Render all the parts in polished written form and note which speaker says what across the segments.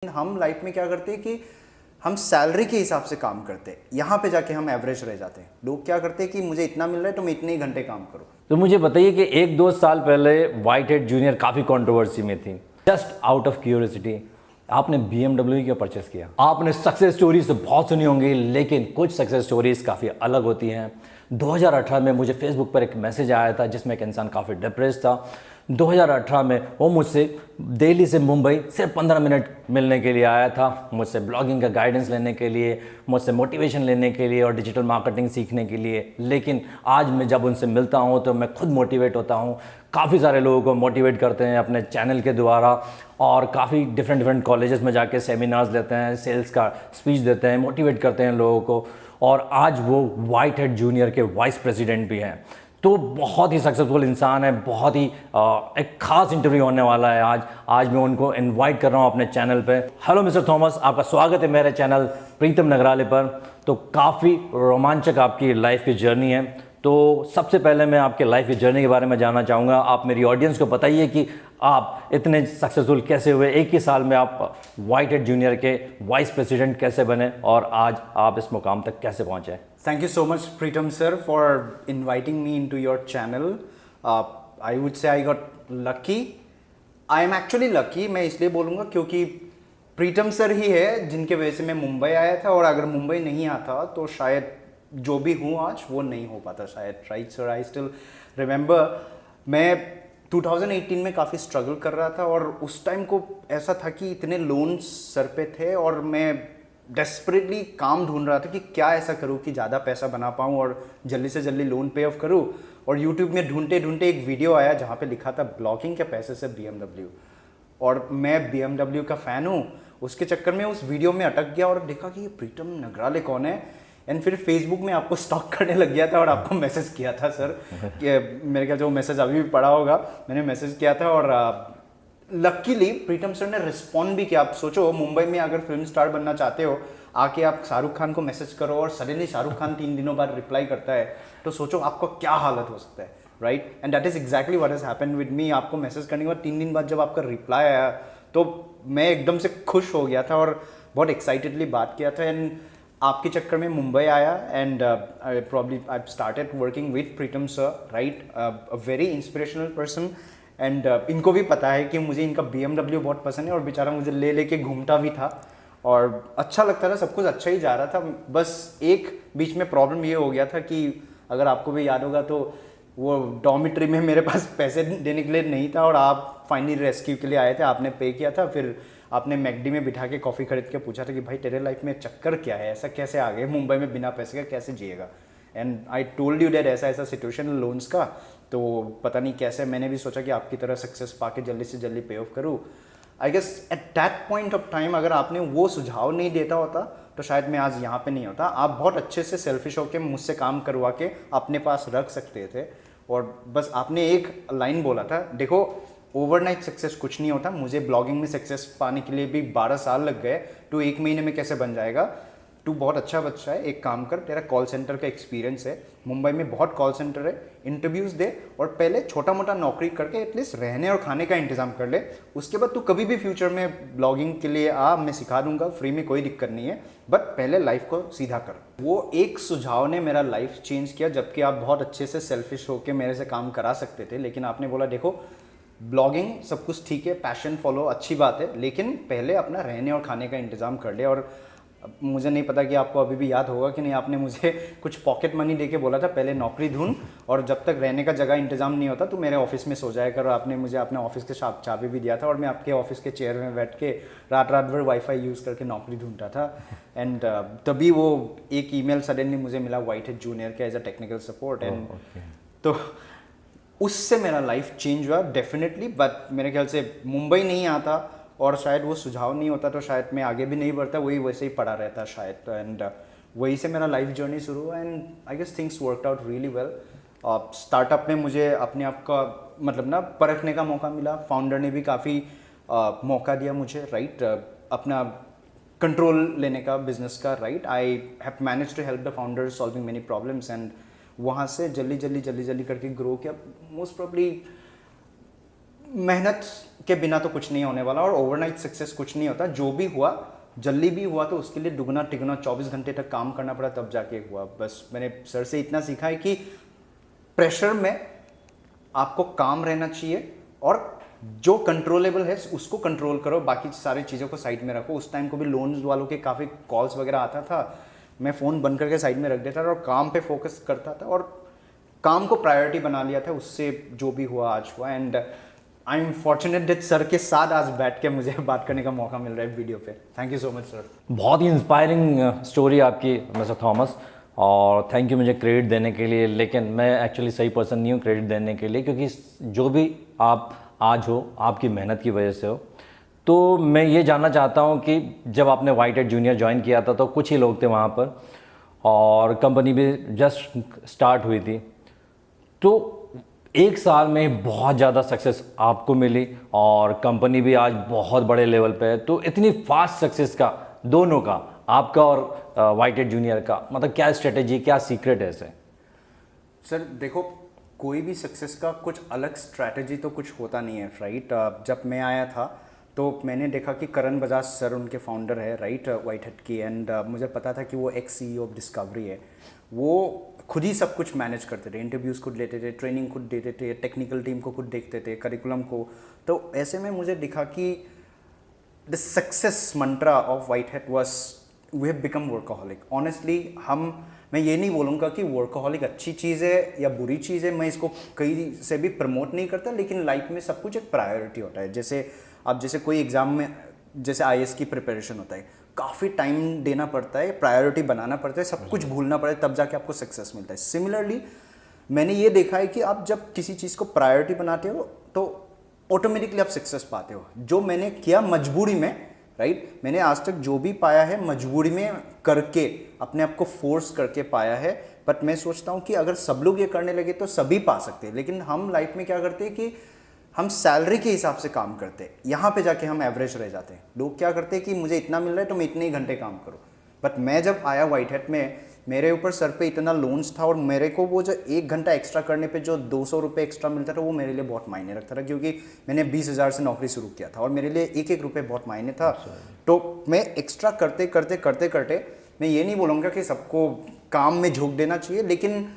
Speaker 1: हम लाइफ में क्या करते हैं कि हम सैलरी के हिसाब से काम करते हैं, यहाँ पे जाके हम एवरेज रह जाते हैं। लोग क्या करते हैं कि मुझे इतना मिल रहा है तो मैं इतने ही घंटे काम करूँ।
Speaker 2: तो मुझे बताइए कि 1-2 साल पहले व्हाइट हेड जूनियर काफ़ी कंट्रोवर्सी में थी। जस्ट आउट ऑफ क्यूरियोसिटी, आपने BMW क्यों परचेस किया? आपने सक्सेस स्टोरीज तो बहुत सुनी होंगी, लेकिन कुछ सक्सेस स्टोरीज काफ़ी अलग होती हैं। 2018 में मुझे फेसबुक पर एक मैसेज आया था जिसमें एक इंसान काफ़ी डिप्रेस था। 2018 में वो मुझसे दिल्ली से मुंबई सिर्फ 15 मिनट मिलने के लिए आया था, मुझसे ब्लॉगिंग का गाइडेंस लेने के लिए, मुझसे मोटिवेशन लेने के लिए और डिजिटल मार्केटिंग सीखने के लिए। लेकिन आज मैं जब उनसे मिलता हूँ तो मैं खुद मोटिवेट होता हूँ। काफ़ी सारे लोगों को मोटिवेट करते हैं अपने चैनल के द्वारा, और काफ़ी डिफरेंट कॉलेजेस में जाके सेमिनार्स लेते हैं, सेल्स का स्पीच देते हैं, मोटिवेट करते हैं लोगों को। और आज वो व्हाइट हेड जूनियर के वाइस प्रेसिडेंट भी हैं। तो बहुत ही सक्सेसफुल इंसान है, बहुत ही एक खास इंटरव्यू होने वाला है आज मैं उनको इनवाइट कर रहा हूं अपने चैनल पे। हेलो मिस्टर थॉमस, आपका स्वागत है मेरे चैनल प्रीतम नगराले पर। तो काफ़ी रोमांचक आपकी लाइफ की जर्नी है। तो सबसे पहले मैं आपके लाइफ की जर्नी के बारे में जानना चाहूँगा। आप मेरी ऑडियंस को बताइए कि आप इतने सक्सेसफुल कैसे हुए, एक ही साल में आप व्हाइट हेड जूनियर के वाइस प्रेसिडेंट कैसे बने और आज आप इस मुकाम तक कैसे पहुँचे?
Speaker 1: Thank you so much, Pritam sir, for inviting me into your channel. I would say I got lucky. I am actually lucky. मैं इसलिए बोलूँगा क्योंकि प्रीतम सर ही है जिनके वजह से मैं मुंबई आया था, और अगर मुंबई नहीं आता तो शायद जो भी हूँ आज वो नहीं हो पाता शायद। Right sir, I still remember मैं 2018 में काफ़ी स्ट्रगल कर रहा था, और उस टाइम को ऐसा था कि इतने लोन्स सर पे थे और मैं डेस्परेटली काम ढूंढ रहा था कि क्या ऐसा करूं कि ज़्यादा पैसा बना पाऊं और जल्दी से जल्दी लोन पे ऑफ करूं। और यूट्यूब में ढूंढते ढूंढते एक वीडियो आया जहां पे लिखा था ब्लॉगिंग के पैसे से BMW, और मैं BMW का फ़ैन हूं। उसके चक्कर में उस वीडियो में अटक गया और देखा कि ये प्रीतम नगराले कौन है। एंड फिर फेसबुक में आपको स्टॉक करने लग गया था और आपको मैसेज किया था सर कि मेरे ख्याल से वो मैसेज अभी भी पड़ा होगा, मैंने मैसेज किया था। और लकीली प्रीतम सर ने रिस्पॉन्ड भी किया। आप सोचो, मुंबई में अगर फिल्म स्टार बनना चाहते हो, आके आप शाहरुख खान को मैसेज करो और सडनली शाहरुख खान 3 दिनों बाद रिप्लाई करता है, तो सोचो आपको क्या हालत हो सकता है। Right, and that is exactly what has happened with me. आपको मैसेज करने के बाद 3 दिन बाद जब आपका रिप्लाई आया तो मैं एकदम से खुश हो गया था और बहुत एक्साइटेडली बात किया था। एंड आपके चक्कर में मुंबई आया, and probably I started working with Pritam sir. Right, a very inspirational person. And इनको भी पता है कि मुझे इनका BMW बहुत पसंद है, और बेचारा मुझे ले लेके घूमता भी था और अच्छा लगता था, सब कुछ अच्छा ही जा रहा था। बस एक बीच में प्रॉब्लम ये हो गया था कि अगर आपको भी याद होगा तो वो डॉर्मिटरी में मेरे पास पैसे देने के लिए नहीं था, और आप फाइनली रेस्क्यू के लिए आए थे, आपने पे किया था। फिर आपने मैकडी में बिठा के कॉफ़ी खरीद के पूछा था कि भाई तेरे लाइफ में चक्कर क्या है, ऐसा कैसे आ गए मुंबई में बिना पैसे का, कैसे जिएगा। And I told you that ऐसा ऐसा सिचुएशन लोन्स का। तो पता नहीं कैसे मैंने भी सोचा कि आपकी तरह सक्सेस पाके जल्दी से जल्दी पे ऑफ करूँ। I guess at that point of time अगर आपने वो सुझाव नहीं देता होता तो शायद मैं आज यहाँ पे नहीं होता। आप बहुत अच्छे से सेल्फिश होकर मुझसे काम करवा के अपने पास रख सकते थे, और बस आपने एक लाइन बोला था, देखो ओवरनाइट सक्सेस कुछ नहीं होता। मुझे ब्लॉगिंग में सक्सेस पाने के लिए भी 12 साल लग गए, तो 1 महीने में कैसे बन जाएगा। तू बहुत अच्छा बच्चा है, एक काम कर, तेरा कॉल सेंटर का एक्सपीरियंस है, मुंबई में बहुत कॉल सेंटर है, इंटरव्यूज़ दे और पहले छोटा मोटा नौकरी करके एटलीस्ट रहने और खाने का इंतजाम कर ले। उसके बाद तू कभी भी फ्यूचर में ब्लॉगिंग के लिए आ, मैं सिखा दूंगा फ्री में, कोई दिक्कत नहीं है, बट पहले लाइफ को सीधा कर। वो एक सुझाव ने मेरा लाइफ चेंज किया। जबकि आप बहुत अच्छे से सेल्फिश होकर मेरे से काम करा सकते थे, लेकिन आपने बोला देखो ब्लॉगिंग सब कुछ ठीक है, पैशन फॉलो अच्छी बात है, लेकिन पहले अपना रहने और खाने का इंतजाम कर ले। और मुझे नहीं पता कि आपको अभी भी याद होगा कि नहीं, आपने मुझे कुछ पॉकेट मनी देके बोला था पहले नौकरी ढूंढ, और जब तक रहने का जगह इंतजाम नहीं होता तो मेरे ऑफिस में सो जाया कर। आपने मुझे अपने ऑफिस के चाबी भी दिया था, और मैं आपके ऑफिस के चेयर में बैठ के रात रात भर वाईफाई यूज़ करके नौकरी ढूंढता था। एंड तभी वो एक ईमेल सडनली मुझे मिला व्हाइट हेड जूनियर के as a technical support. And तो उससे मेरा लाइफ चेंज हुआ डेफिनेटली। बट मेरे ख्याल से मुंबई नहीं आता और शायद वो सुझाव नहीं होता तो शायद मैं आगे भी नहीं बढ़ता, वही वैसे ही पड़ा रहता शायद। एंड वही से मेरा लाइफ जर्नी शुरू हुआ, and I guess things worked out really well. Startup में मुझे अपने आप का मतलब ना परखने का मौका मिला, फाउंडर ने भी काफ़ी मौका दिया मुझे। राइट, अपना कंट्रोल लेने का बिजनेस का। Right, I have manage to help the founder solving many problems, and वहाँ से जल्दी जल्दी करके ग्रो किया। मोस्ट प्रॉब्ली मेहनत के बिना तो कुछ नहीं होने वाला और ओवरनाइट सक्सेस कुछ नहीं होता। जो भी हुआ, जल्दी भी हुआ तो उसके लिए दुगना तिगुना 24 घंटे तक काम करना पड़ा तब जाके हुआ। बस मैंने सर से इतना सीखा है कि प्रेशर में आपको काम रहना चाहिए और जो कंट्रोलेबल है उसको कंट्रोल करो, बाकी सारी चीज़ों को साइड में रखो। उस टाइम को भी लोन्स वालों के काफ़ी कॉल्स वगैरह आता था, मैं फ़ोन बंद करके साइड में रख देता था और काम पे फोकस करता था और काम को प्रायोरिटी बना लिया था। उससे जो भी हुआ आज हुआ and I am fortunate that sir के साथ आज बैठ के मुझे बात करने का मौका मिल रहा है वीडियो पे। Thank you so much sir.
Speaker 2: बहुत ही इंस्पायरिंग स्टोरी आपकी मिस्टर थॉमस, और थैंक यू मुझे क्रेडिट देने के लिए। लेकिन मैं एक्चुअली सही पर्सन नहीं हूँ क्रेडिट देने के लिए, क्योंकि जो भी आप आज हो आपकी मेहनत की वजह से हो। तो मैं ये जानना चाहता हूँ कि जब आपने व्हाइट हेड जूनियर ज्वाइन किया था तो कुछ ही लोग थे वहाँ पर और कंपनी भी जस्ट स्टार्ट हुई थी, तो एक साल में बहुत ज़्यादा सक्सेस आपको मिली और कंपनी भी आज बहुत बड़े लेवल पे है। तो इतनी फास्ट सक्सेस का दोनों का, आपका और व्हाइट हेड जूनियर का, मतलब क्या स्ट्रेटेजी, क्या सीक्रेट है इसे?
Speaker 1: सर देखो, कोई भी सक्सेस का कुछ अलग स्ट्रैटेजी तो कुछ होता नहीं है, राइट। जब मैं आया था तो मैंने देखा कि करण बजाज सर उनके फाउंडर है, राइट, व्हाइट हेड की, एंड मुझे पता था कि वो एक्स CEO ऑफ डिस्कवरी है। वो खुद ही सब कुछ मैनेज करते थे, इंटरव्यूज़ खुद लेते थे, ट्रेनिंग खुद देते थे, टेक्निकल टीम को खुद देखते थे, करिकुलम को। तो ऐसे में मुझे दिखा कि the success mantra of white head was we have become workaholic. Honestly मैं ये नहीं बोलूँगा कि वर्कaholic अच्छी चीज़ है या बुरी चीज़ है, मैं इसको कहीं से भी प्रमोट नहीं करता, लेकिन लाइफ में सब कुछ एक प्रायोरिटी होता है। जैसे कोई एग्ज़ाम में, जैसे IAS की प्रिपरेशन होता है, काफ़ी टाइम देना पड़ता है, प्रायोरिटी बनाना पड़ता है, सब कुछ भूलना पड़ता है, तब जाके आपको सक्सेस मिलता है। सिमिलरली मैंने ये देखा है कि आप जब किसी चीज़ को प्रायोरिटी बनाते हो तो ऑटोमेटिकली आप सक्सेस पाते हो। जो मैंने किया मजबूरी में, राइट, मैंने आज तक जो भी पाया है मजबूरी में करके, अपने आप को फोर्स करके पाया है। बट मैं सोचता हूँ कि अगर सब लोग ये करने लगे तो सभी पा सकते हैं, लेकिन हम लाइफ में क्या करते हैं कि हम सैलरी के हिसाब से काम करते हैं, यहाँ पे जाके हम एवरेज रह जाते हैं। लोग क्या करते हैं कि मुझे इतना मिल रहा है तो मैं इतने ही घंटे काम करूँ। बट मैं जब आया व्हाइट हेड में, मेरे ऊपर सर पे इतना लोन्स था और मेरे को वो जो 1 घंटा एक्स्ट्रा करने पे जो 200 रुपये एक्स्ट्रा मिलता था वो मेरे लिए बहुत मायने रखता था, क्योंकि मैंने 20,000 से नौकरी शुरू किया था और मेरे लिए 1-1 रुपये बहुत मायने था। तो मैं एक्स्ट्रा करते करते मैं ये नहीं बोलूँगा कि सबको काम में झोंक देना चाहिए, लेकिन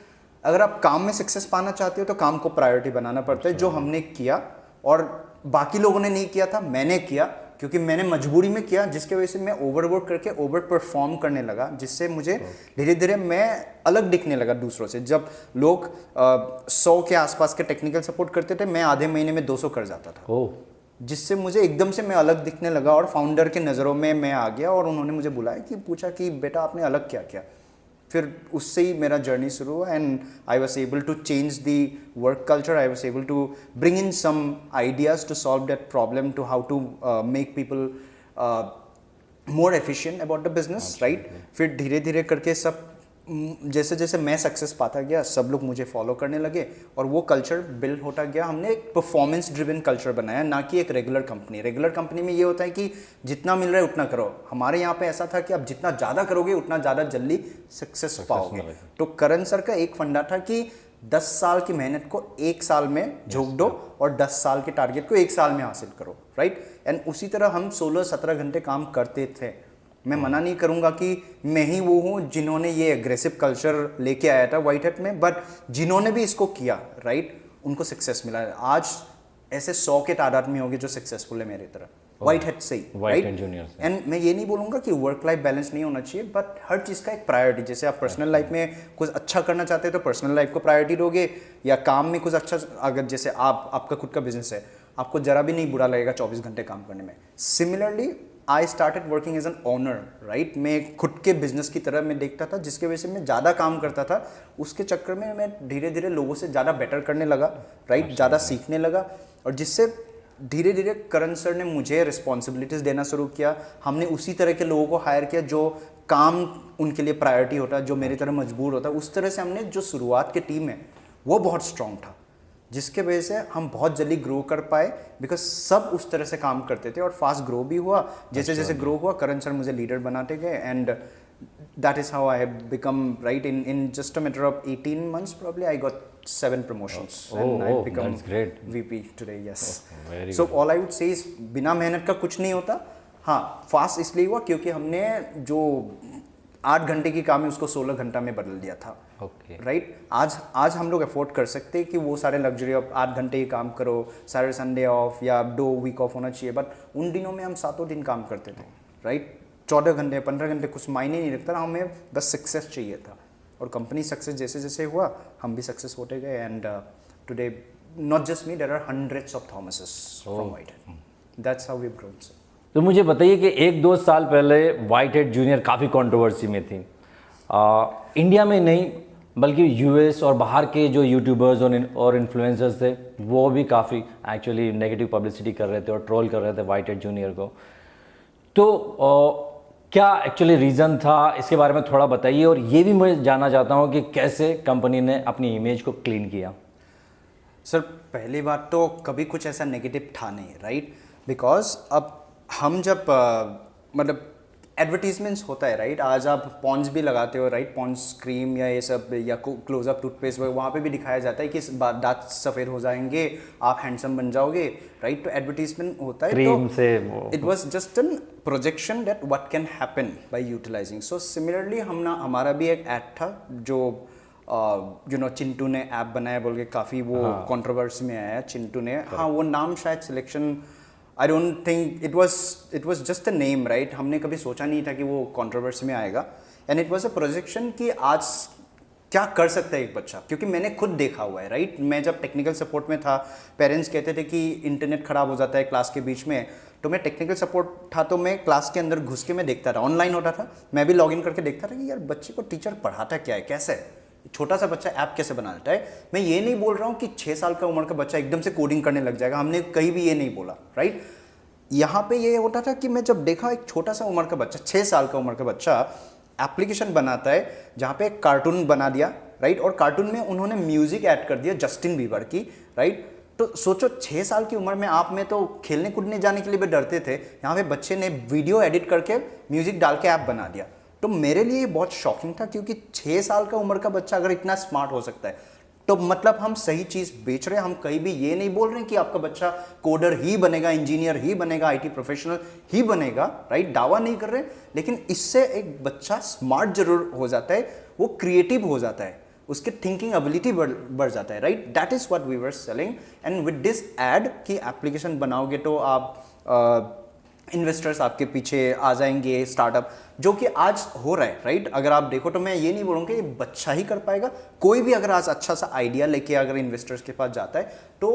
Speaker 1: अगर आप काम में सक्सेस पाना चाहते हो तो काम को प्रायोरिटी बनाना पड़ता है, जो हमने किया। और बाकी लोगों ने नहीं किया था, मैंने किया, क्योंकि मैंने मजबूरी में किया, जिसके वजह से मैं ओवरवर्क करके ओवर परफॉर्म करने लगा, जिससे मुझे धीरे धीरे मैं अलग दिखने लगा दूसरों से। जब लोग 100 के आसपास के टेक्निकल सपोर्ट करते थे, मैं आधे महीने में 200 कर जाता था, जिससे मुझे एकदम से मैं अलग दिखने लगा और फाउंडर के नज़रों में मैं आ गया। और उन्होंने मुझे बुलाया कि पूछा कि बेटा आपने अलग क्या किया। फिर उससे ही मेरा जर्नी शुरू हुआ and I was able to change the work culture. I was able to bring in some ideas to solve that problem, to how to make people more efficient about the business, right. फिर धीरे धीरे करके सब जैसे जैसे मैं success पाता गया, सब लोग मुझे फॉलो करने लगे और वो कल्चर बिल्ड होता गया। हमने एक परफॉर्मेंस ड्रिवन कल्चर बनाया, ना कि एक रेगुलर कंपनी में ये होता है कि जितना मिल रहा है उतना करो। हमारे यहाँ पे ऐसा था कि आप जितना ज़्यादा करोगे उतना ज़्यादा जल्दी सक्सेस पाओगे। तो करण सर का एक फंडा था कि 10 साल की मेहनत को 1 साल में झोंक दो और 10 साल के टारगेट को 1 साल में हासिल करो, राइट। एंड उसी तरह हम 16-17 घंटे काम करते थे। मैं मना नहीं करूंगा कि मैं ही वो हूँ जिन्होंने ये एग्रेसिव कल्चर लेके आया था व्हाइट हेड में, बट जिन्होंने भी इसको किया, राइट, उनको सक्सेस मिला है। आज ऐसे 100 के तादाद में होंगे जो सक्सेसफुल है मेरी तरह, व्हाइट हेड से ही, राइट। एंड मैं ये नहीं बोलूँगा कि वर्क लाइफ बैलेंस नहीं होना चाहिए, बट हर चीज़ का एक प्रायोरिटी। जैसे आप पर्सनल लाइफ में कुछ अच्छा करना चाहते हैं तो पर्सनल लाइफ को प्रायोरिटी दोगे, या काम में कुछ अच्छा, अगर जैसे आपका खुद का बिजनेस है, आपको जरा भी नहीं बुरा लगेगा 24 घंटे काम करने में। Similarly I started working as an owner, right. मैं खुद के बिजनेस की तरह मैं देखता था, जिसके वजह से मैं ज़्यादा काम करता था। उसके चक्कर में मैं धीरे धीरे लोगों से ज़्यादा बेटर करने लगा, राइट, ज़्यादा सीखने लगा, और जिससे धीरे धीरे करण सर ने मुझे रिस्पॉन्सिबिलिटीज़ देना शुरू किया। हमने उसी तरह के लोगों को हायर किया जो काम उनके लिए प्रायोरिटी होता है, जो मेरी तरह मजबूर होता है। उस तरह से हमने जो शुरुआत की टीम है वो बहुत स्ट्रॉन्ग था, जिसके वजह से हम बहुत जल्दी ग्रो कर पाए, बिकॉज सब उस तरह से काम करते थे और फास्ट ग्रो भी हुआ। जैसे जैसे ग्रो हुआ करण सर मुझे लीडर बनाते गए, and that is how I have become, right, in just a matter of 18 months probably I got 7 promotions and I become
Speaker 2: that's great.
Speaker 1: VP today, yes.
Speaker 2: very
Speaker 1: So all I would say is बिना मेहनत का कुछ नहीं होता। हाँ, fast इसलिए हुआ क्योंकि हमने जो 8 घंटे की काम है उसको 16 घंटा में बदल दिया था।
Speaker 2: ओके
Speaker 1: राइट, आज हम लोग अफोर्ड कर सकते हैं कि वो सारे लग्जरी ऑफ 8 घंटे ही काम करो, सैटरडे संडे ऑफ या 2 वीक ऑफ होना चाहिए, बट उन दिनों में हम 7 दिन काम करते थे। राइट, 14 घंटे 15 घंटे कुछ मायने नहीं रखता, हमें बस सक्सेस चाहिए था। और कंपनी सक्सेस जैसे जैसे हुआ हम भी सक्सेस होते गए, and today not just me, there are hundreds of Thomases from Whitehead. That's how we have grown sir.
Speaker 2: तो मुझे बताइए कि 1-2 साल पहले व्हाइटहेड जूनियर काफ़ी कंट्रोवर्सी में थी, इंडिया में नहीं बल्कि यूएस और बाहर के जो यूट्यूबर्स और इन्फ्लुएंसर्स थे वो भी काफ़ी एक्चुअली नेगेटिव पब्लिसिटी कर रहे थे और ट्रोल कर रहे थे व्हाइटहेड जूनियर को। तो क्या एक्चुअली रीज़न था, इसके बारे में थोड़ा बताइए, और ये भी मैं जानना चाहता हूँ कि कैसे कंपनी ने अपनी इमेज को क्लीन किया।
Speaker 1: सर पहली बात तो कभी कुछ ऐसा नेगेटिव था नहीं, राइट, बिकॉज अब हम जब मतलब एडवर्टीजमेंट्स होता है, राइट, आज आप पॉन्स भी लगाते हो, राइट, पॉन्स क्रीम या ये सब या क्लोजअप टूथपेस्ट वहाँ पे भी दिखाया जाता है कि दांत सफ़ेद हो जाएंगे, आप हैंडसम बन जाओगे, राइट, तो एडवर्टीजमेंट होता है
Speaker 2: क्रीम
Speaker 1: तो
Speaker 2: से
Speaker 1: it was just an projection that what can happen by utilising. So similarly हमारा भी एक ऐड था जो चिंटू ने ऐप बनाया बोल के काफ़ी वो कंट्रोवर्सी में आया चिंटू ने। हाँ, वो नाम शायद selection, I don't think it was just a name, right, हमने कभी सोचा नहीं था कि वो कंट्रोवर्सी में आएगा, and it was a projection कि आज क्या कर सकता है एक बच्चा, क्योंकि मैंने खुद देखा हुआ है, राइट। मैं जब टेक्निकल सपोर्ट में था, पेरेंट्स कहते थे कि इंटरनेट ख़राब हो जाता है क्लास के बीच में, तो मैं टेक्निकल सपोर्ट था तो मैं क्लास के अंदर घुस के मैं देखता था, ऑनलाइन होता था, मैं भी लॉगिन करके देखता था कि यार बच्चे को टीचर पढ़ाता क्या है, कैसे छोटा सा बच्चा ऐप कैसे बना लेता है। मैं ये नहीं बोल रहा हूँ कि 6 साल का उम्र का बच्चा एकदम से कोडिंग करने लग जाएगा, हमने कहीं भी ये नहीं बोला, राइट। यहाँ पे ये होता था कि मैं जब देखा एक छोटा सा उम्र का बच्चा, 6 साल का उम्र का बच्चा एप्लीकेशन बनाता है जहाँ पे एक कार्टून बना दिया, राइट, और कार्टून में उन्होंने म्यूजिक ऐड कर दिया जस्टिन बीबर की, राइट। तो सोचो 6 साल की उम्र में आप में तो खेलने कूदने जाने के लिए भी डरते थे, यहाँ पे बच्चे ने वीडियो एडिट करके म्यूजिक डाल के ऐप बना दिया। तो मेरे लिए बहुत शॉकिंग था, क्योंकि 6 साल का उम्र का बच्चा अगर इतना स्मार्ट हो सकता है तो मतलब हम सही चीज़ बेच रहे हैं। हम कहीं भी ये नहीं बोल रहे हैं कि आपका बच्चा कोडर ही बनेगा, इंजीनियर ही बनेगा, आईटी प्रोफेशनल ही बनेगा, राइट, दावा नहीं कर रहे, लेकिन इससे एक बच्चा स्मार्ट जरूर हो जाता है, वो क्रिएटिव हो जाता है, उसके थिंकिंग एबिलिटी बढ़ जाता है, right. That is what we were selling, and with this ad कि एप्लीकेशन बनाओगे तो आप इन्वेस्टर्स आपके पीछे आ जाएंगे, स्टार्टअप, जो कि आज हो रहा है, राइट। अगर आप देखो तो मैं ये नहीं बोलूँगा कि ये बच्चा ही कर पाएगा, कोई भी अगर आज अच्छा सा आइडिया लेके अगर इन्वेस्टर्स के पास जाता है तो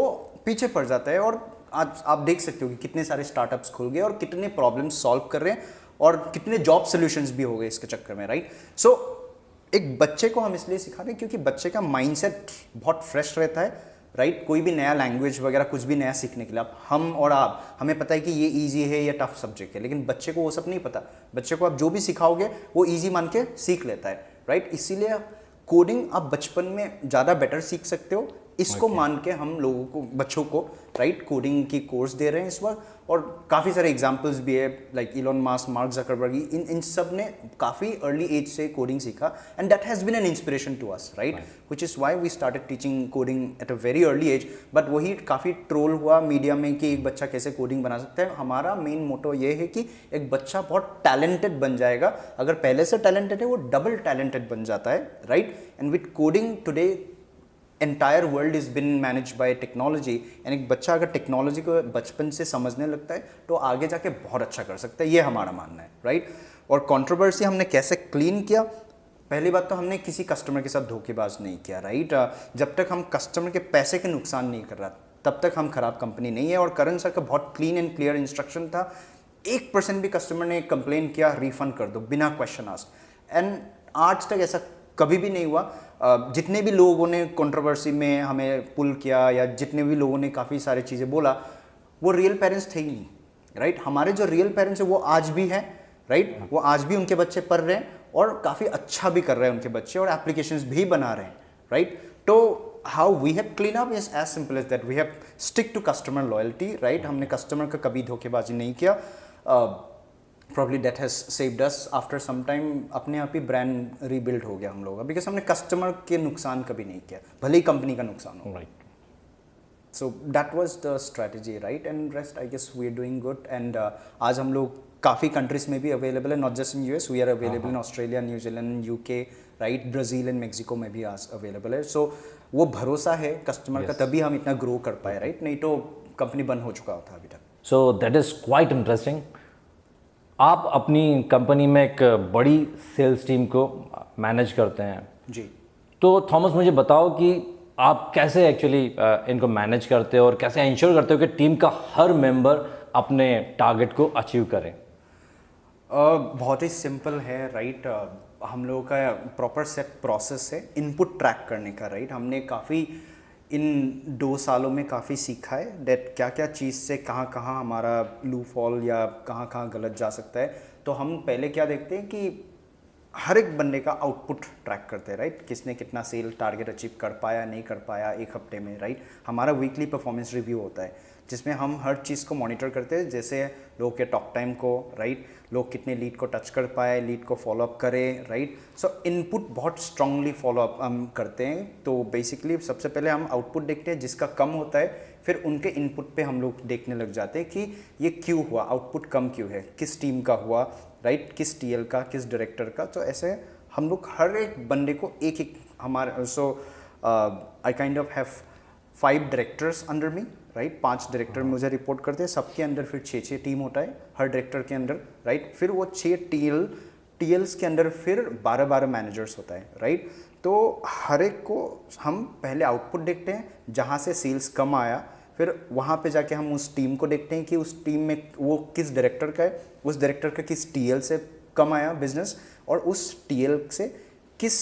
Speaker 1: पीछे पड़ जाता है। और आज आप देख सकते हो कि कितने सारे स्टार्टअप्स खुल गए और कितने प्रॉब्लम्स सॉल्व कर रहे हैं और कितने जॉब सोल्यूशंस भी हो गए इसके चक्कर में, राइट। सो एक बच्चे को हम इसलिए सिखा रहे हैं क्योंकि बच्चे का माइंडसेट बहुत फ्रेश रहता है, राइट। कोई भी नया लैंग्वेज वगैरह कुछ भी नया सीखने के लिए हम और आप, हमें पता है कि ये इजी है या टफ सब्जेक्ट है, लेकिन बच्चे को वो सब नहीं पता। बच्चे को आप जो भी सिखाओगे वो इजी मान के सीख लेता है, राइट। इसीलिए कोडिंग आप बचपन में ज़्यादा बेटर सीख सकते हो, इसको मान के हम लोगों को, बच्चों को, राइट, कोडिंग की कोर्स दे रहे हैं इस वक्त। और काफ़ी सारे एग्जांपल्स भी है, like Elon Musk, Mark Zuckerberg, इन सब ने काफ़ी अर्ली एज से कोडिंग सीखा, and that has been an inspiration to us, right, which is why we started teaching coding at a very early age. But वही काफ़ी ट्रोल हुआ media में कि एक बच्चा कैसे कोडिंग बना सकता है। हमारा मेन मोटो ये है कि एक बच्चा बहुत टैलेंटेड बन जाएगा, अगर पहले से टैलेंटेड है वो डबल टैलेंटेड बन जाता है, right. And with coding today entire world is been manage by technology, and एक बच्चा अगर टेक्नोलॉजी को बचपन से समझने लगता है तो आगे जाके बहुत अच्छा कर सकता है, ये हमारा मानना है, राइट। और कंट्रोवर्सी हमने कैसे क्लीन किया, पहली बात तो हमने किसी कस्टमर के साथ धोखेबाज नहीं किया, राइट। जब तक हम कस्टमर के पैसे के नुकसान नहीं कर रहा तब तक हम खराब कंपनी नहीं है। और करण सर का बहुत क्लीन एंड क्लियर इंस्ट्रक्शन था, 1% भी कस्टमर ने कंप्लेन किया रिफंड कर दो बिना क्वेश्चन आस्क। एंड आज तक ऐसा कभी भी नहीं हुआ। जितने भी लोगों ने कंट्रोवर्सी में हमें पुल किया या जितने भी लोगों ने काफ़ी सारी चीज़ें बोला, वो रियल पेरेंट्स थे ही नहीं, राइट। हमारे जो रियल पेरेंट्स हैं वो आज भी हैं, राइट, वो आज भी उनके बच्चे पढ़ रहे हैं और काफ़ी अच्छा भी कर रहे हैं उनके बच्चे, और एप्लीकेशंस भी बना रहे हैं, राइट। तो how we have clean up is as simple as that we have stick to customer loyalty, right? हमने कस्टमर का कभी धोखेबाजी नहीं किया. Probably that has saved us after some time. अपने आप ही ब्रांड रीबिल्ड हो गया हम लोगों का, बिकॉज हमने कस्टमर के नुकसान कभी नहीं किया, भले ही कंपनी का नुकसान हो.
Speaker 2: Right.
Speaker 1: So that was the strategy, right? And rest, I guess we are doing good. And आज हम लोग काफ़ी countries में भी available है, not just in US. We are available in Australia, New Zealand, UK, right? Brazil and Mexico में भी आज available है. So वो भरोसा है कस्टमर का, तभी हम इतना ग्रो कर पाए, राइट? नहीं तो कंपनी बंद हो चुका था अभी तक.
Speaker 2: So that is quite interesting. आप अपनी कंपनी में एक बड़ी सेल्स टीम को मैनेज करते हैं.
Speaker 1: जी.
Speaker 2: तो थॉमस मुझे बताओ कि आप कैसे एक्चुअली इनको मैनेज करते हो और कैसे इंश्योर करते हो कि टीम का हर मेंबर अपने टारगेट को अचीव करे.
Speaker 1: बहुत ही सिंपल है, राइट? हम लोगों का प्रॉपर सेट प्रोसेस है इनपुट ट्रैक करने का, राइट? हमने काफ़ी इन 2 सालों में काफ़ी सीखा है डेट क्या क्या चीज़ से कहाँ कहाँ हमारा लू फॉल या कहाँ कहाँ गलत जा सकता है. तो हम पहले क्या देखते हैं कि हर एक बंदे का आउटपुट ट्रैक करते हैं, राइट? किसने कितना सेल टारगेट अचीव कर पाया, नहीं कर पाया एक हफ्ते में, राइट? हमारा वीकली परफॉर्मेंस रिव्यू होता है जिसमें हम हर चीज़ को मॉनिटर करते हैं, जैसे लोगों के टॉक टाइम को, राइट? लोग कितने लीड को टच कर पाए, लीड को फॉलोअप करें, राइट? सो इनपुट बहुत स्ट्रांगली फॉलोअप हम करते हैं. तो बेसिकली सबसे पहले हम आउटपुट देखते हैं, जिसका कम होता है फिर उनके इनपुट पे हम लोग देखने लग जाते हैं कि ये क्यों हुआ, आउटपुट कम क्यों है, किस टीम का हुआ, राइट? किस टीएल का, किस डायरेक्टर का. तो ऐसे हम लोग हर एक बंदे को एक एक हमारे, so I kind of have 5 directors under me, right? 5 director मुझे रिपोर्ट करते हैं, सबके अंदर फिर 6 टीम होता है हर डायरेक्टर के अंदर, राइट? फिर वो 6 टीएल्स के अंदर फिर 12 मैनेजर्स होता है, राइट? तो हर एक को हम पहले आउटपुट देखते हैं, जहाँ से सेल्स कम आया फिर वहाँ पे जाके हम उस टीम को देखते हैं कि उस टीम में वो किस डायरेक्टर का है, उस डायरेक्टर का किस टीएल से कम आया बिजनेस, और उस टीएल से किस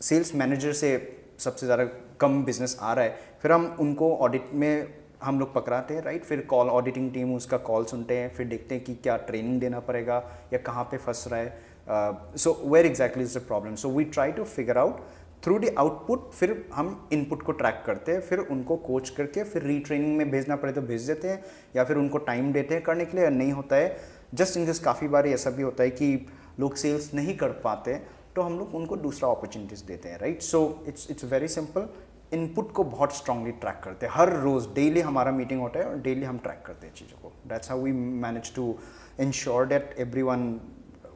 Speaker 1: सेल्स मैनेजर से सबसे ज़्यादा कम बिजनेस आ रहा है. फिर हम उनको ऑडिट में हम लोग पकड़ाते हैं, राइट? फिर कॉल ऑडिटिंग टीम उसका कॉल सुनते हैं, फिर देखते हैं कि क्या ट्रेनिंग देना पड़ेगा या कहाँ पे फंस रहा है, so where exactly is the problem. So we try to figure out through the output. फिर हम इनपुट को ट्रैक करते हैं, फिर उनको कोच करके फिर रीट्रेनिंग में भेजना पड़े तो भेज देते हैं, या फिर उनको टाइम देते हैं करने के लिए, नहीं होता है जस्ट इन केस काफ़ी बार ऐसा भी होता है कि लोग सेल्स नहीं कर पाते, तो हम लोग उनको दूसरा अपॉर्चुनिटीज़ देते हैं, right? So it's very simple. Input को बहुत स्ट्रांगली ट्रैक करते हैं, हर रोज़ डेली हमारा मीटिंग होता है और डेली हम ट्रैक करते हैं चीज़ों को. That's how we manage to ensure that everyone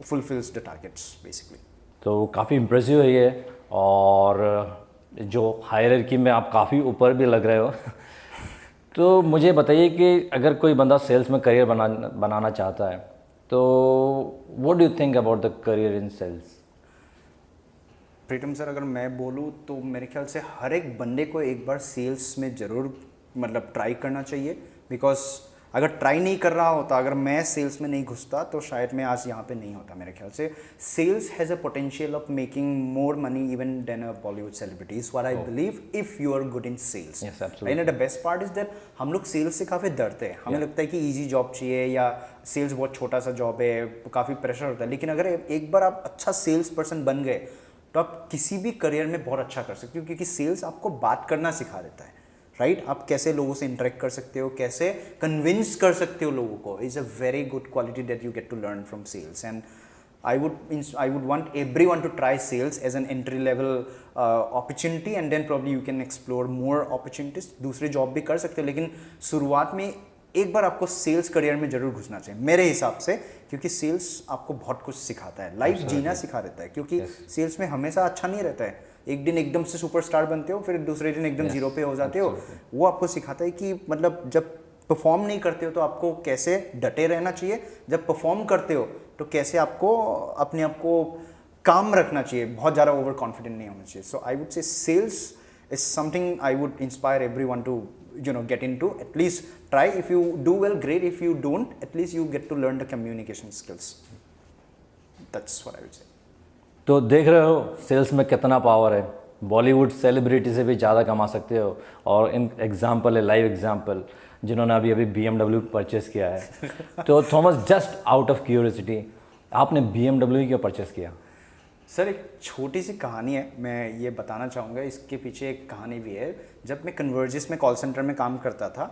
Speaker 1: fulfils the targets basically.
Speaker 2: तो काफ़ी इम्प्रेसिव है ये, और जो हायरार्की में आप काफ़ी ऊपर भी लग रहे हो. तो मुझे बताइए कि अगर कोई बंदा सेल्स में करियर बनाना चाहता है, तो what do you think about the career in sales?
Speaker 1: Pritam sir, अगर मैं बोलूँ तो मेरे ख्याल से हर एक बंदे को एक बार सेल्स में ज़रूर मतलब ट्राई करना चाहिए, बिकॉज अगर ट्राई नहीं कर रहा होता, अगर मैं सेल्स में नहीं घुसता तो शायद मैं आज यहाँ पे नहीं होता. मेरे ख्याल से sales has a potential of making more money even than a Bollywood celebrity is what I believe if you are good in sales. And the best part is that हम लोग सेल्स से काफ़ी डरते हैं. हमें लगता है कि ईजी जॉब चाहिए या सेल्स बहुत छोटा सा जॉब है, काफ़ी प्रेशर होता है. लेकिन अगर एक बार आप अच्छा सेल्स पर्सन बन गए तो आप किसी भी करियर में बहुत अच्छा कर सकते हो, क्योंकि सेल्स आपको बात करना सिखा देता है, राइट? आप कैसे लोगों से इंटरेक्ट कर सकते हो, कैसे कन्विंस कर सकते हो लोगों को, is a very good quality that you get to learn from sales. And I would want everyone to try sales as an entry level opportunity, and then probably you can explore more opportunities. दूसरे job भी कर सकते हो, लेकिन शुरुआत में एक बार आपको सेल्स करियर में जरूर घुसना चाहिए मेरे हिसाब से, क्योंकि सेल्स आपको बहुत कुछ सिखाता है, लाइफ जीना सिखा देता है. क्योंकि सेल्स में हमेशा अच्छा नहीं रहता है. एक दिन एकदम से सुपरस्टार बनते हो, फिर दूसरे दिन एकदम जीरो पे हो जाते हो. वो आपको सिखाता है कि मतलब जब परफॉर्म नहीं करते हो तो आपको कैसे डटे रहना चाहिए, जब परफॉर्म करते हो तो कैसे आपको अपने आप को काम रखना चाहिए, बहुत ज़्यादा ओवर कॉन्फिडेंट नहीं होना चाहिए. So I would say sales is something I would inspire everyone to get into. At least try. If you do well, great. If you don't, at least you get to learn the communication skills. That's what I would say.
Speaker 2: तो देख रहे हो sales में कितना power है. Bollywood celebrity से भी ज़्यादा कमा सकते हो. और इन एग्जाम्पल है, लाइव एग्जाम्पल, जिन्होंने अभी BMW परचेस किया है. तो Thomas, just out of curiosity, आपने BMW क्यों परचेस किया?
Speaker 1: सर एक छोटी सी कहानी है, मैं ये बताना चाहूँगा। इसके पीछे एक कहानी भी है। जब मैं कन्वर्जिस में कॉल सेंटर में काम करता था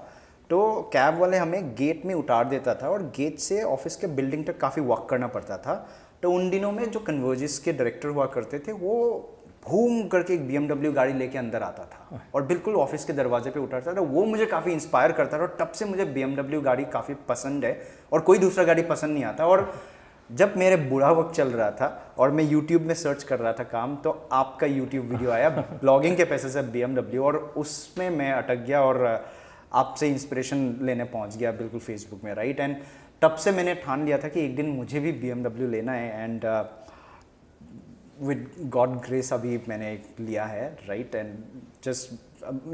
Speaker 1: तो कैब वाले हमें गेट में उतार देता था और गेट से ऑफिस के बिल्डिंग तक काफ़ी वॉक करना पड़ता था। तो उन दिनों में जो कन्वर्जिस के डायरेक्टर हुआ करते थे वो घूम करके एक BMW गाड़ी लेके अंदर आता था और बिल्कुल ऑफिस के दरवाजे पे उतरता था। वो मुझे काफ़ी इंस्पायर करता था और तब से मुझे BMW गाड़ी काफ़ी पसंद है और कोई दूसरा गाड़ी पसंद नहीं आता। और जब मेरे बुरा वक्त चल रहा था और मैं YouTube में सर्च कर रहा था काम, तो आपका YouTube वीडियो आया ब्लॉगिंग के पैसे से BMW, और उसमें मैं अटक गया और आपसे इंस्पिरेशन लेने पहुंच गया बिल्कुल फेसबुक में, राइट। एंड तब से मैंने ठान लिया था कि एक दिन मुझे भी BMW लेना है। एंड विद गॉड ग्रेस अभी मैंने लिया है, right. And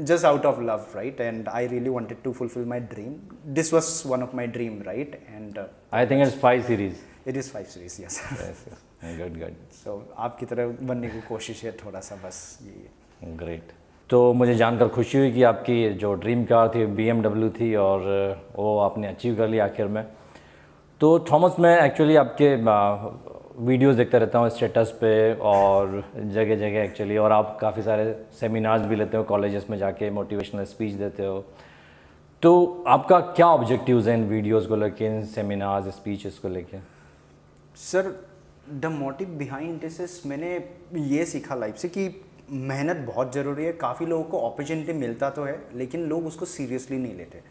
Speaker 1: just out of love, right? And I really wanted to fulfill my dream. This was one of my dream, right? And
Speaker 2: I think it's 5 series.
Speaker 1: it is 5 series, yes.
Speaker 2: Yes, yes. Good, good.
Speaker 1: So आपकी तरह बनने की कोशिश है थोड़ा सा, बस ये।
Speaker 2: ग्रेट। तो मुझे जानकर खुशी हुई कि आपकी जो ड्रीम कार थी BMW थी और वो आपने अचीव कर लिया आखिर में। तो थॉमस, मैं एक्चुअली आपके वीडियोस देखता रहता हूँ स्टेटस पे और जगह जगह एक्चुअली, और आप काफ़ी सारे सेमिनार्स भी लेते हो, कॉलेजेस में जाके मोटिवेशनल स्पीच देते हो। तो आपका क्या ऑब्जेक्टिव्स हैं इन वीडियोस को लेके, इन सेमिनार्स स्पीचेस को लेके?
Speaker 1: Sir the motive behind this is, मैंने ये सीखा लाइफ से कि मेहनत बहुत ज़रूरी है। काफ़ी लोगों को अपॉर्चुनिटी मिलता तो है लेकिन लोग उसको सीरियसली नहीं लेते।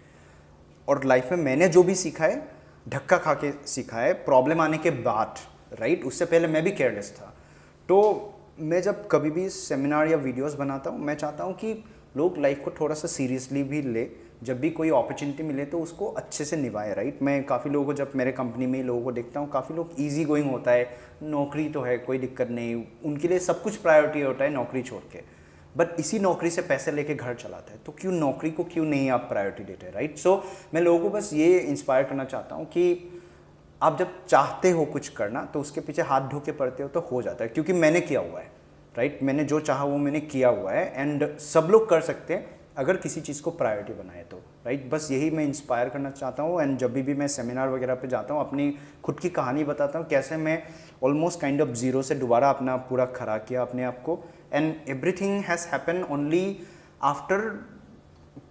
Speaker 1: और लाइफ में मैंने जो भी सीखा है धक्का खा के सीखा है, प्रॉब्लम आने के बाद, राइट। उससे पहले मैं भी केयरलेस था। तो मैं जब कभी भी सेमिनार या वीडियोस बनाता हूँ, मैं चाहता हूँ कि लोग लाइफ को थोड़ा सा सीरियसली भी ले। जब भी कोई अपॉर्चुनिटी मिले तो उसको अच्छे से निभाए, राइट। मैं काफ़ी लोगों को, जब मेरे कंपनी में लोगों को देखता हूँ, काफ़ी लोग ईजी गोइंग होता है, नौकरी तो है कोई दिक्कत नहीं, उनके लिए सब कुछ प्रायोरिटी होता है नौकरी छोड़ के, बट इसी नौकरी से पैसे लेके घर चलाता है। तो क्यों नौकरी को क्यों नहीं आप प्रायोरिटी देते, राइट। सो मैं लोगों को बस ये इंस्पायर करना चाहता हूँ कि आप जब चाहते हो कुछ करना तो उसके पीछे हाथ धो के पड़ते हो तो हो जाता है, क्योंकि मैंने किया हुआ है, राइट। मैंने जो चाहा वो मैंने किया हुआ है। एंड सब लोग कर सकते हैं अगर किसी चीज़ को प्रायोरिटी बनाए तो, राइट। बस यही मैं इंस्पायर करना चाहता हूँ। एंड जब भी मैं सेमिनार वगैरह पे जाता हूँ, अपनी खुद की कहानी बताता हूँ, कैसे मैं ऑलमोस्ट काइंड ऑफ ज़ीरो से दोबारा अपना पूरा खड़ा किया अपने आप को। And everything has happen only after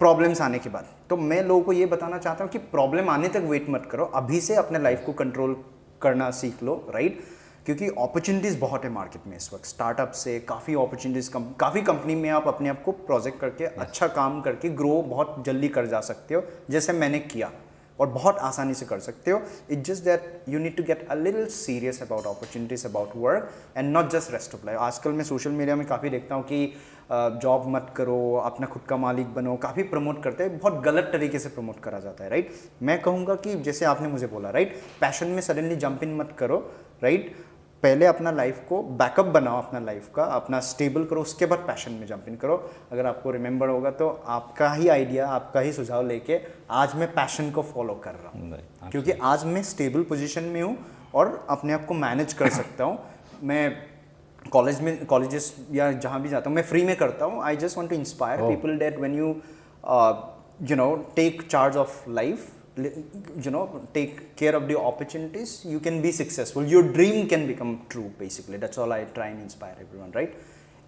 Speaker 1: problems आने के बाद। तो मैं लोगों को ये बताना चाहता हूँ कि प्रॉब्लम आने तक वेट मत करो, अभी से अपने लाइफ को कंट्रोल करना सीख लो, राइट। क्योंकि अपॉर्चुनिटीज़ बहुत है मार्केट में इस वक्त, स्टार्टअप से काफ़ी अपॉर्चुनिटीज़, काफ़ी कंपनी में आप अपने आप को प्रोजेक्ट करके अच्छा काम करके ग्रो बहुत जल्दी कर जा सकते हो, जैसे मैंने किया, और बहुत आसानी से कर सकते हो। It's just that you need to get a little serious about opportunities, about work, and not just rest of life. आजकल मैं सोशल मीडिया में काफ़ी देखता हूँ कि जॉब मत करो, अपना खुद का मालिक बनो, काफ़ी प्रमोट करते हैं, बहुत गलत तरीके से प्रमोट करा जाता है, राइट। मैं कहूँगा कि जैसे आपने मुझे बोला, राइट, पैशन में सडनली जंप इन मत करो, राइट। पहले अपना लाइफ को बैकअप बनाओ, अपना लाइफ का अपना स्टेबल करो, उसके बाद पैशन में जंप इन करो। अगर आपको रिमेंबर होगा तो आपका ही आइडिया, आपका ही सुझाव लेके आज मैं पैशन को फॉलो कर रहा हूँ, क्योंकि आज मैं स्टेबल पोजीशन में हूँ और अपने आप को मैनेज कर सकता हूँ। मैं कॉलेजेस या जहाँ भी जाता हूँ मैं फ्री में करता हूँ। I just want to inspire people that when you know take charge of life, you know, take care of the opportunities, you can be successful, your dream can become true, basically. That's all I try and inspire everyone, right.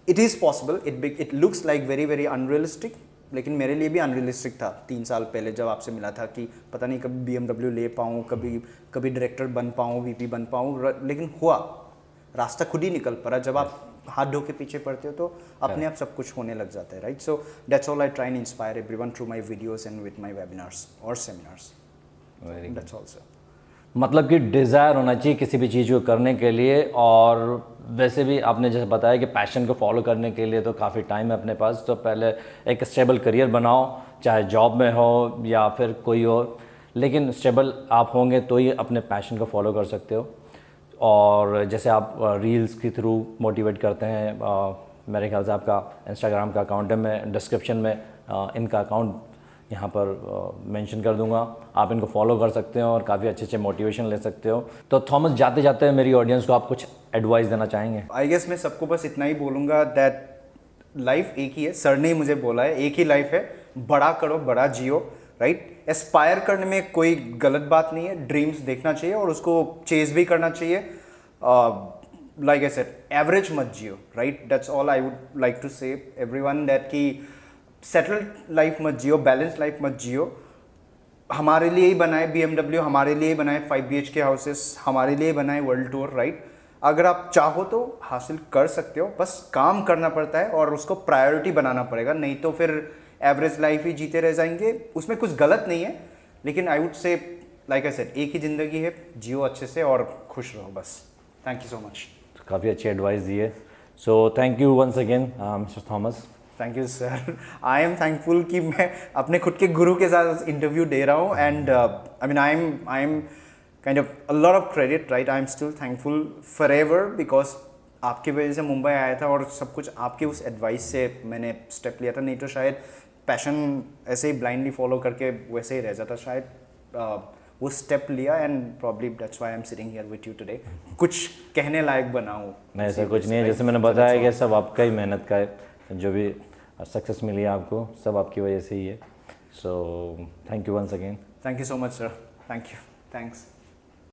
Speaker 1: It is possible, it looks like very very unrealistic, लेकिन मेरे लिए भी unrealistic था 3 साल पहले जब आपसे मिला था कि पता नहीं कभी BMW ले पाऊँ, कभी डायरेक्टर बन पाऊँ, VP बन पाऊँ, लेकिन हुआ, रास्ता खुद ही निकल पड़ा। जब आप हाथ धो के पीछे पड़ते हो तो अपने आप सब कुछ होने लग जाता है, right. So that's all I try and inspire everyone through my videos and with my webinars और सेमिनार्स। That's all sir.
Speaker 2: मतलब कि डिज़ायर होना चाहिए किसी भी चीज़ को करने के लिए, और वैसे भी आपने जैसे बताया कि पैशन को फॉलो करने के लिए तो काफ़ी टाइम है अपने पास, तो पहले एक स्टेबल करियर बनाओ, चाहे जॉब में हो या फिर कोई और, लेकिन स्टेबल आप होंगे तो ही अपने पैशन को फॉलो कर सकते हो। और जैसे आप रील्स के थ्रू मोटिवेट करते हैं, मेरे ख्याल से आपका इंस्टाग्राम का अकाउंट है, मैं डिस्क्रिप्शन में इनका अकाउंट यहाँ पर मेंशन कर दूंगा, आप इनको फॉलो कर सकते हो और काफ़ी अच्छे अच्छे मोटिवेशन ले सकते हो। तो थॉमस, जाते जाते मेरी ऑडियंस को आप कुछ एडवाइस देना चाहेंगे?
Speaker 1: आई गेस मैं सबको बस इतना ही बोलूँगा दैट लाइफ एक ही है, सर ने ही मुझे बोला है, एक ही लाइफ है, बड़ा करो, बड़ा जियो, राइट। एस्पायर करने में कोई गलत बात नहीं है, ड्रीम्स देखना चाहिए और उसको चेज भी करना चाहिए। like I said, average mat jiyo, right? That's all I would like to say. Everyone that ki settled life mat jiyo, balanced life mat jiyo. हमारे लिए ही बनाए BMW, हमारे लिए ही बनाए 5 BHK हाउसेस, हमारे लिए बनाए वर्ल्ड टूर, राइट? अगर आप चाहो तो हासिल कर सकते हो, बस काम करना पड़ता है और उसको प्रायोरिटी बनाना पड़ेगा, नहीं तो फिर एवरेज लाइफ ही जीते रह जाएंगे. उसमें कुछ गलत नहीं है, लेकिन आई वुड से लाइक आई सेड, एक ही ज़िंदगी है, जियो अच्छे से और खुश रहो बस. Thank you so much.
Speaker 2: काफ़ी अच्छी एडवाइस दी है. So thank you once again mister Thomas.
Speaker 1: Thank you sir. I am thankful कि मैं अपने खुद के गुरु के साथ इंटरव्यू दे रहा हूँ. And I mean I am kind of a lot of credit, right? I am still thankful for ever, because आपकी वजह से मुंबई आया था और सब कुछ आपके उस एडवाइस से मैंने स्टेप लिया था. नहीं तो शायद पैशन ऐसे ही ब्लाइंडली फॉलो करके वैसे ही रह जाता. शायद वो स्टेप लिया and probably that's why I am sitting here with you today. कुछ कहने लायक बनाऊँ.
Speaker 2: नहीं, ऐसा कुछ नहीं है. जैसे मैंने बताया कि सब आपका ही मेहनत का है. जो भी सक्सेस मिली है आपको, सब आपकी वजह से ही है. So thank you once again.
Speaker 1: Thank you so much sir. Thank you. Thanks.